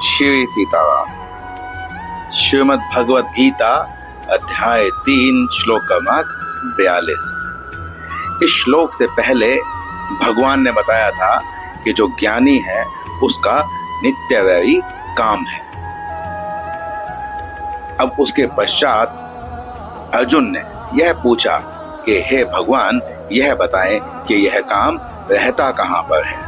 श्री सीताराम। श्रीमद् भगवत गीता अध्याय 3 श्लोक क्रमांक 42। इस श्लोक से पहले भगवान ने बताया था कि जो ज्ञानी है उसका नित्यवैरी काम है। अब उसके पश्चात अर्जुन ने यह पूछा कि हे भगवान, यह बताएं कि यह काम रहता कहाँ पर है।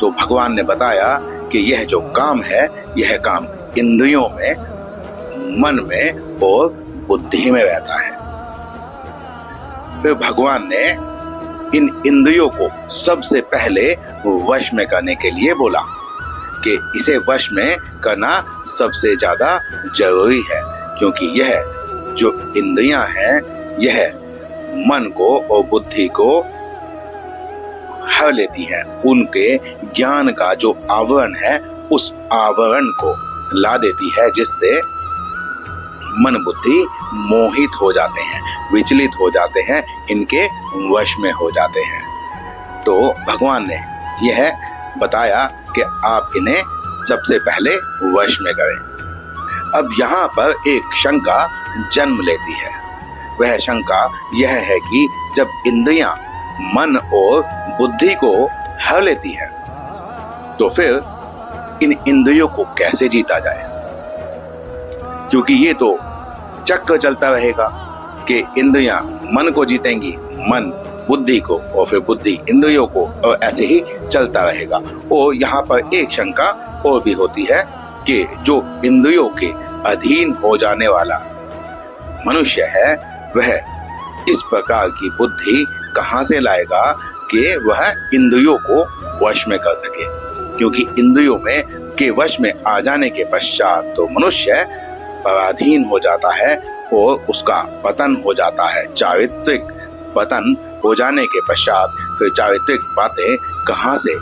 तो भगवान ने बताया कि यह जो काम है, यह काम इंद्रियों में, मन में और बुद्धि में रहता है। फिर भगवान ने इन इंद्रियों को सबसे पहले वश में करने के लिए बोला कि इसे वश में करना सबसे ज्यादा जरूरी है, क्योंकि यह जो इंद्रियां हैं यह मन को और बुद्धि को हर लेती है। उनके ज्ञान का जो आवरण है उस आवरण को ला देती है, जिससे मन बुद्धि मोहित हो जाते हैं, विचलित हो जाते हैं, इनके वश में हो जाते हैं। तो भगवान ने यह बताया कि आप इन्हें सबसे पहले वश में करें। अब यहाँ पर एक शंका जन्म लेती है। वह शंका यह है कि जब इंद्रियां मन और बुद्धि को हर लेती है तो फिर इन इंद्रियों को कैसे जीता जाए, क्योंकि ये तो चक्र चलता रहेगा कि इंद्रियां मन को जीतेंगी, मन बुद्धि को, और फिर बुद्धि इंद्रियों को, और ऐसे ही चलता रहेगा। और यहाँ पर एक शंका और भी होती है कि जो इंद्रियों के अधीन हो जाने वाला मनुष्य है वह इस प्रकार की बुद्धि कहाँ से लाएगा कि वह इंद्रियों को वश में कर सके, क्योंकि इंद्रियों में के वश में आ जाने के पश्चात तो मनुष्य पराधीन हो जाता है और उसका पतन हो जाता है। चारित्रिक पतन हो जाने के पश्चात फिर चारित्रिक बातें कहाँ से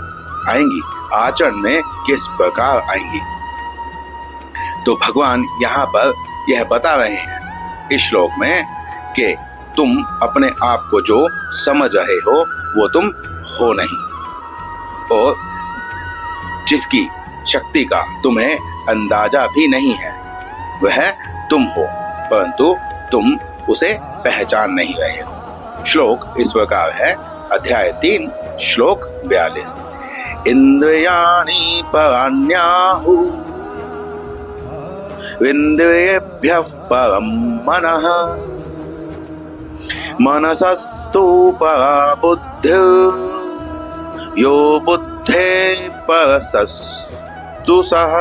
आएंगी, आचरण में किस प्रकार आएंगी। तो भगवान यहाँ पर यह बता रहे हैं इस श्लोक में कि तुम अपने आप को जो समझ रहे हो वो तुम हो नहीं, और जिसकी शक्ति का तुम्हें अंदाजा भी नहीं है वह तुम हो, परंतु तुम उसे पहचान नहीं रहे हो। श्लोक इस प्रकार है, अध्याय 3 श्लोक 42। इंद्रियाणि पराण्याहु इंद्रियेभ्यः परं मनः मनसस्तु परा बुद्धिर् यो बुद्धे परसस्तु सः।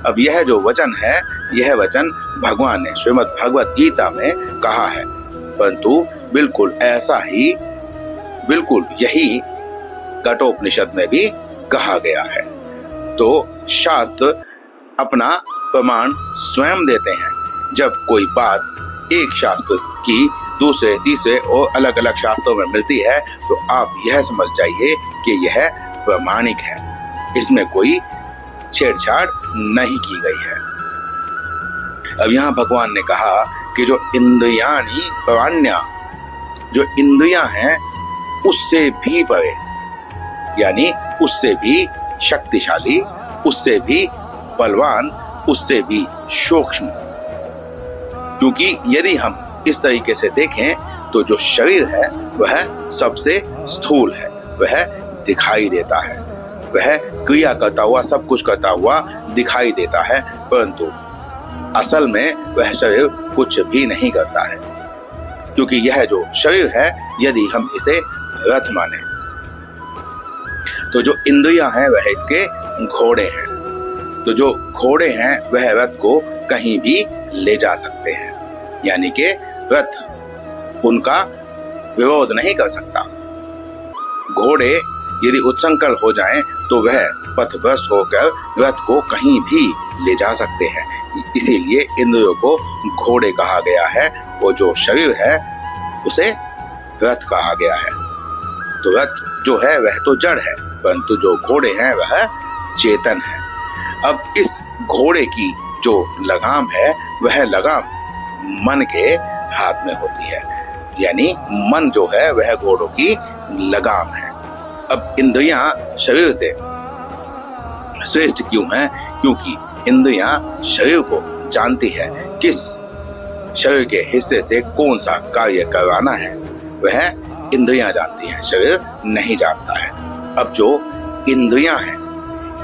अब यह जो वचन है, यह वचन भगवान ने श्रीमद् भगवत गीता में कहा है, परंतु बिल्कुल ऐसा ही, बिल्कुल यही कठोपनिषद में भी कहा गया है। तो शास्त्र अपना प्रमाण स्वयं देते हैं। जब कोई बात एक शास्त्र की दूसरे तीसरे और अलग अलग शास्त्रों में मिलती है तो आप यह समझ जाइए कि यह प्रमाणिक है, इसमें कोई छेड़छाड़ नहीं की गई है। अब यहाँ भगवान ने कहा कि जो इंद्रियाणि पराण्या, जो इंद्रियां हैं उससे भी परे, यानी उससे भी शक्तिशाली, उससे भी बलवान, उससे भी सूक्ष्म। क्योंकि यदि हम इस तरीके से देखें तो जो शरीर है वह सबसे स्थूल है, वह दिखाई देता है, वह क्रिया करता हुआ, सब कुछ करता हुआ दिखाई देता है, परंतु असल में वह शरीर कुछ भी नहीं करता है। क्योंकि यह जो शरीर है, यदि हम इसे रथ माने तो जो इंद्रियां हैं वह इसके घोड़े हैं। तो जो घोड़े हैं वह रथ को कहीं भी ले जा सकते हैं, यानी कि रथ उनका विरोध नहीं कर सकता। घोड़े यदि उत्संकल हो जाएं तो वह पथभ्रष्ट होकर रथ को कहीं भी ले जा सकते हैं। इसीलिए इंद्रियों को घोड़े कहा गया है, और जो शरीर है उसे रथ कहा गया है। तो रथ जो है वह तो जड़ है, परंतु जो घोड़े हैं वह चेतन है। अब इस घोड़े की जो लगाम है वह लगाम मन के हाथ में होती है, यानी मन जो है वह घोड़ों की लगाम है। अब इंद्रियां शरीर से श्रेष्ठ क्यों है? क्योंकि इंद्रियां शरीर को जानती है किस शरीर के हिस्से से कौन सा कार्य करवाना है, वह इंद्रियां जानती हैं, शरीर नहीं जानता है। अब जो इंद्रियां हैं,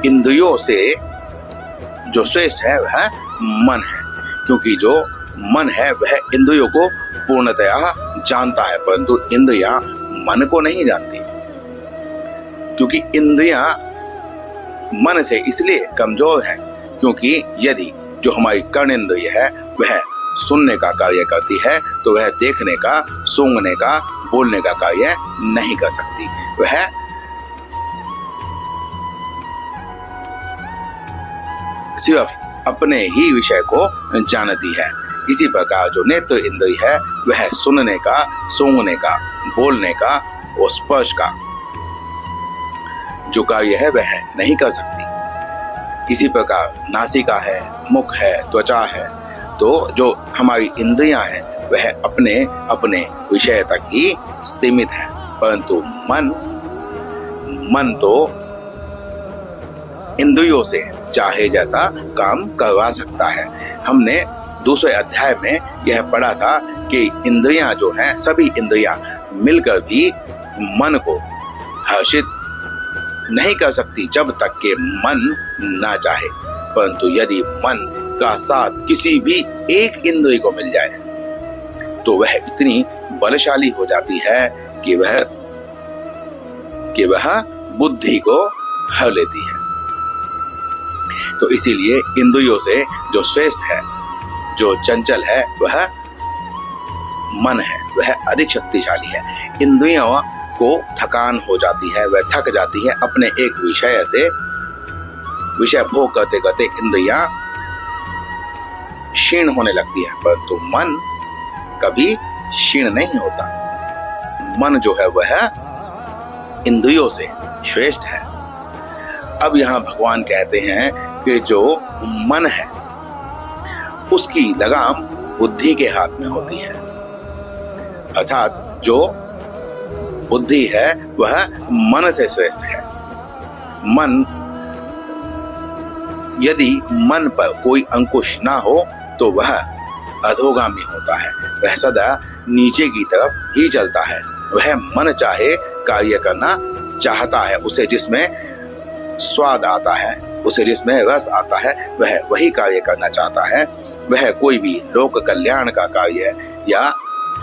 इंद्रियों से जो श्रेष्ठ है वह मन है, क्योंकि जो मन है वह इंद्रियों को पूर्णतया जानता है, परंतु इंद्रियां मन को नहीं जानती, क्योंकि इंद्रियां मन से इसलिए कमजोर हैं क्योंकि यदि जो हमारी कर्णेंद्रिय है वह सुनने का कार्य करती है तो वह देखने का, सूंघने का, बोलने का कार्य नहीं कर सकती, वह सिर्फ अपने ही विषय को जानती है। इसी प्रकार जो नेत्र इंद्रिय है वह सुनने का, सूंघने का, बोलने का और स्पर्श का जो कार्य है वह नहीं कर सकती। इसी प्रकार नासिका है, मुख है, त्वचा है, तो जो हमारी इंद्रियां हैं वह अपने अपने विषय तक ही सीमित है, परंतु मन तो इंद्रियों से चाहे जैसा काम करवा सकता है। हमने दूसरे अध्याय में यह पढ़ा था कि इंद्रियां जो हैं, सभी इंद्रियां मिलकर भी मन को हर्षित नहीं कर सकती जब तक कि मन ना चाहे, परंतु यदि मन का साथ किसी भी एक इंद्रिय को मिल जाए तो वह इतनी बलशाली हो जाती है कि वह बुद्धि को हर लेती है। तो इसीलिए इंद्रियों से जो श्रेष्ठ है, जो चंचल है, वह मन है, वह अधिक शक्तिशाली है। इंद्रियों को थकान हो जाती है, वह थक जाती है अपने एक विषय से, विषय भोग करते करते इंद्रियां क्षीण होने लगती है, परंतु मन कभी क्षीण नहीं होता। मन जो है वह इंद्रियों से श्रेष्ठ है। अब यहाँ भगवान कहते हैं कि जो मन है उसकी लगाम बुद्धि के हाथ में होती है, अर्थात जो बुद्धि है वह मन से श्रेष्ठ है। मन, यदि मन पर कोई अंकुश ना हो तो वह अधोगामी होता है, वह सदा नीचे की तरफ ही चलता है। वह मन चाहे कार्य करना चाहता है, उसे जिसमें स्वाद आता है, उसे जिसमें रस आता है, वह वही कार्य करना चाहता है। वह कोई भी लोक कल्याण का कार्य या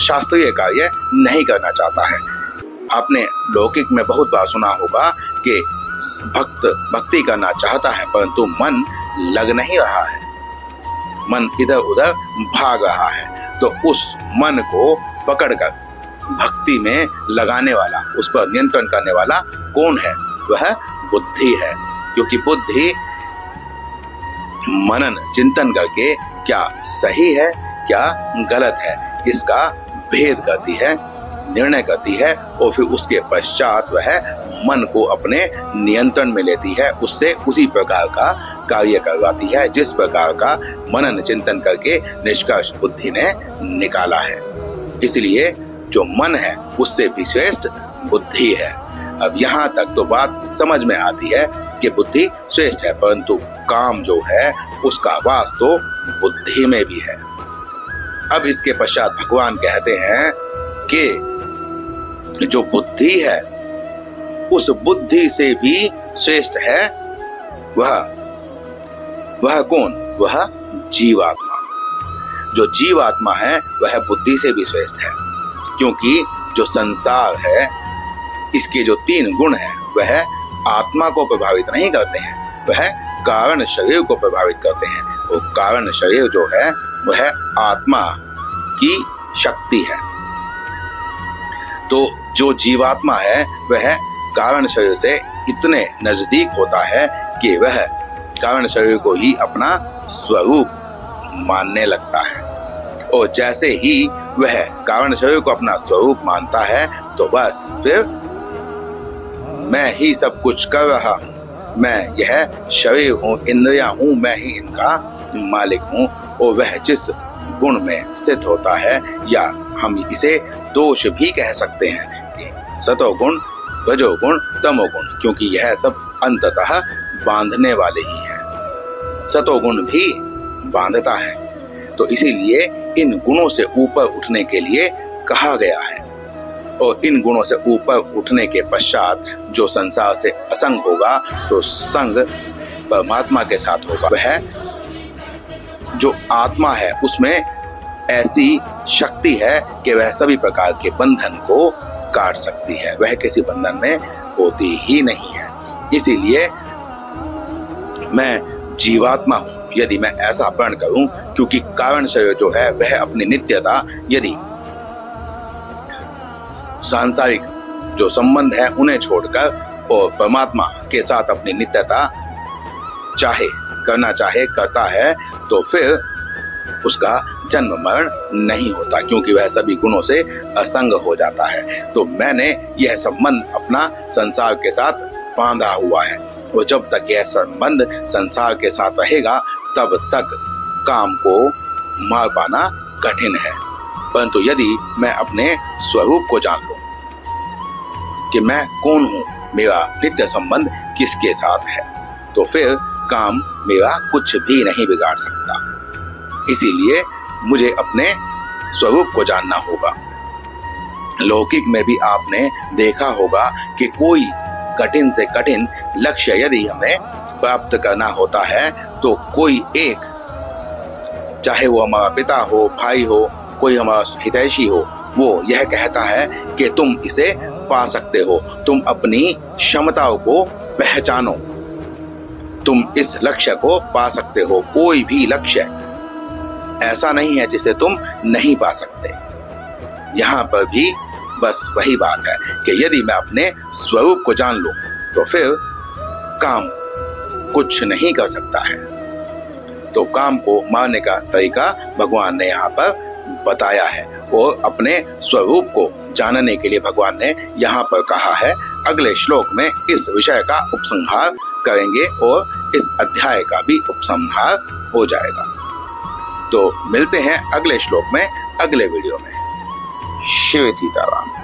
शास्त्रीय कार्य नहीं करना चाहता है। आपने लौकिक में बहुत बार सुना होगा कि भक्ति करना चाहता है परंतु मन लग नहीं रहा है, मन इधर उधर भाग रहा है, तो उस मन को पकड़कर भक्ति में लगाने वाला, उस पर नियंत्रण करने वाला कौन है? वह बुद्धि है, क्योंकि बुद्धि मनन चिंतन करके क्या सही है क्या गलत है इसका भेद करती है, निर्णय करती है, और फिर उसके पश्चात वह मन को अपने नियंत्रण में लेती है, उससे उसी प्रकार का कार्य करवाती है जिस प्रकार का मनन चिंतन करके निष्कर्ष बुद्धि ने निकाला है। इसलिए जो मन है उससे भी श्रेष्ठ बुद्धि है। अब यहाँ तक तो बात समझ में आती है कि बुद्धि श्रेष्ठ है, परंतु काम जो है उसका वास तो बुद्धि में भी है। अब इसके पश्चात भगवान कहते हैं कि जो बुद्धि है उस बुद्धि से भी श्रेष्ठ है वह कौन? वह जीवात्मा। जो जीवात्मा है वह बुद्धि से भी श्रेष्ठ है, क्योंकि जो संसार है इसके जो तीन गुण हैं वह आत्मा को प्रभावित नहीं करते हैं, वह कारण शरीर को प्रभावित करते हैं। और कारण शरीर जो है वह आत्मा की शक्ति है। तो जो जीवात्मा है वह कारण शरीर से इतने नजदीक होता है कि वह कारण शरीर को ही अपना स्वरूप मानने लगता है, और जैसे ही वह कारण शरीर को अपना स्वरूप मानता है तो बस फिर मैं ही सब कुछ कर रहा हूँ, मैं यह शरीर हूँ, इंद्रियां हूँ, मैं ही इनका मालिक हूँ। और वह जिस गुण में स्थित होता है, या हम इसे दोष भी कह सकते हैं कि सतोगुण, रजोगुण, तमोगुण, क्योंकि यह सब अंततः बांधने वाले ही हैं। सतोगुण भी बांधता है, तो इसीलिए इन गुणों से ऊपर उठने के लिए कहा गया है। और इन गुणों से ऊपर उठने के पश्चात जो संसार से असंग होगा, तो संग परमात्मा के साथ होगा। वह जो आत्मा है उसमें ऐसी शक्ति है कि वह सभी प्रकार के बंधन को काट सकती है, वह किसी बंधन में होती ही नहीं है। इसीलिए मैं जीवात्मा हूं यदि मैं ऐसा प्रण करूं, क्योंकि कारण शरीर जो है वह अपनी नित्यता, यदि सांसारिक जो संबंध है उन्हें छोड़कर और परमात्मा के साथ अपनी नित्यता चाहे करना चाहे करता है, तो फिर उसका जन्म मरण नहीं होता, क्योंकि वह सभी गुणों से असंग हो जाता है। तो मैंने यह संबंध अपना संसार के साथ बांधा हुआ है, और जब तक यह संबंध संसार के साथ रहेगा तब तक काम को मार पाना कठिन है। परंतु यदि मैं अपने स्वरूप को जान लूं कि मैं कौन हूं, मेरा नित्य संबंध किसके साथ है, तो फिर काम मेरा कुछ भी नहीं बिगाड़ सकता। इसीलिए मुझे अपने स्वरूप को जानना होगा। लौकिक में भी आपने देखा होगा कि कोई कठिन से कठिन लक्ष्य यदि हमें प्राप्त करना होता है, तो कोई एक, चाहे वो हमारा पिता हो, भाई हो, कोई हमारा हितैषी हो, वो यह कहता है कि तुम इसे पा सकते हो, तुम अपनी क्षमताओं को पहचानो, तुम इस लक्ष्य को पा सकते हो। कोई भी लक्ष्य ऐसा नहीं है जिसे तुम नहीं पा सकते। यहाँ पर भी बस वही बात है कि यदि मैं अपने स्वरूप को जान लूं, तो फिर काम कुछ नहीं कर सकता है। तो काम को मारने का तरीका भगवान ने यहाँ पर बताया है, और अपने स्वरूप को जानने के लिए भगवान ने यहाँ पर कहा है। अगले श्लोक में इस विषय का उपसंहार करेंगे और इस अध्याय का भी उपसंहार हो जाएगा। तो मिलते हैं अगले श्लोक में, अगले वीडियो में। शिव सीताराम।